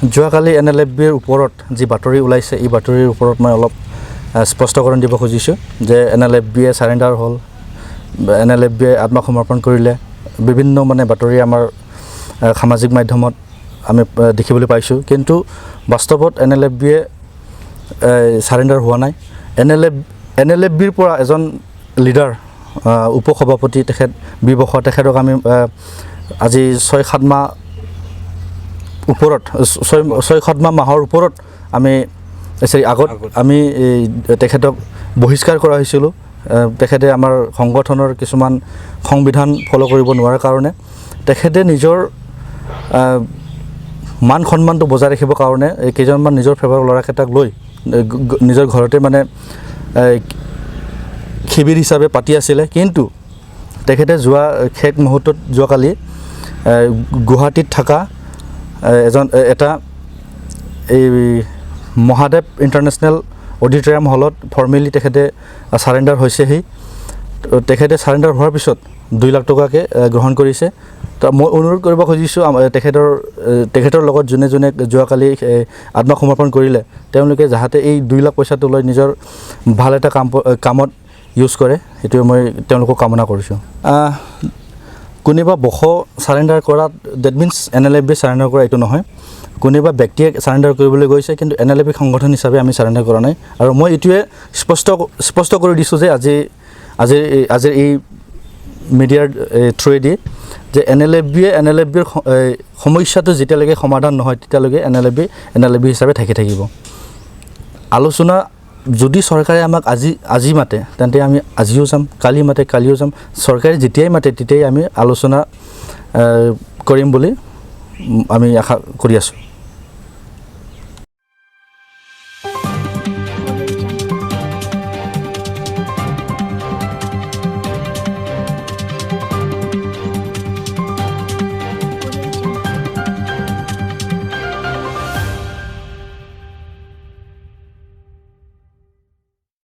যোৱাকালি Nlfbৰ ওপৰত যি বাতৰি ওলাইছে এই বাতৰিৰ ওপৰত মই অলপ স্পষ্টকৰণ দিব খুজিছোঁ যে Nlfbয়ে সাৰেন্ডাৰ হ'ল Nlfbয়ে আত্মসমৰ্পণ কৰিলে বিভিন্ন মানে বাতৰি আমাৰ সামাজিক মাধ্যমত আমি দেখিবলৈ পাইছোঁ কিন্তু বাস্তৱত Nlfbয়ে সাৰেন্ডাৰ হোৱা নাই Nlfbৰ পৰা এজন লিডাৰ উপসভাপতি তেখেত বিবশ তেখেতক আমি আজি 6-7 মাহ ওপৰত 6-7 মাহৰ ওপৰত আমি আগত আমি তেখেতক বহিষ্কাৰ কৰা হৈছিল তেখেতে আমাৰ সংগঠনৰ কিছুমান সংবিধান ফলো কৰিব নোৱাৰাৰ কাৰণে তেখেতে নিজৰ মান সম্মানটো বজাই ৰাখিবৰ কাৰণে কেইজনমান নিজৰ ফেভাৰ লৰাকেইটাক লৈ নিজৰ ঘৰতে মানে শিবিৰ হিচাপে পাতি আছিলে কিন্তু তেখেতে যোৱা খেক মুহূৰ্তত যোৱাকালি গুৱাহাটীত থকা এটা এই মহাদেৱ ইণ্টাৰনেশ্যনেল অডিটৰিয়াম হলত ফৰ্মেলি তেখেতে সাৰেন্ডাৰ হৈছেহি তেখেতে সাৰেন্ডাৰ হোৱাৰ পিছত 2 লাখ টকাকে গ্ৰহণ কৰিছে তো মই অনুৰোধ কৰিব খুজিছোঁ তেখেতৰ লগত যোনে যোৱাকালি আত্মসমৰ্পণ কৰিলে তেওঁলোকে যাহাতে এই 2 লাখ পইচাটো লৈ নিজৰ ভাল এটা কামত ইউজ কৰে সেইটো মই তেওঁলোকক কামনা কৰিছোঁ কোনোবা বখ সাৰেন্ডাৰ কৰা দ্যাট মিন্স Nlfb সাৰেন্ডাৰ কৰা এইটো নহয় কোনোবা ব্যক্তিয়ে সাৰেন্ডাৰ কৰিবলৈ গৈছে কিন্তু Nlfb সংগঠন হিচাপে আমি সাৰেন্ডাৰ কৰা নাই আৰু মই এইটোৱে স্পষ্ট কৰি দিছোঁ যে আজি এই মিডিয়াৰ থ্ৰুৱেদি যে Nlfbৰ সমস্যাটো যেতিয়ালৈকে সমাধান নহয় তেতিয়ালৈকে Nlfb হিচাপে থাকিব আলোচনা যদি চৰকাৰে আমাক আজি মাতে তেন্তে আমি আজিও যাম কালি মাতে কালিও যাম চৰকাৰে যেতিয়াই মাতে তেতিয়াই আমি আলোচনা কৰিম বুলি আমি আশা কৰি আছোঁ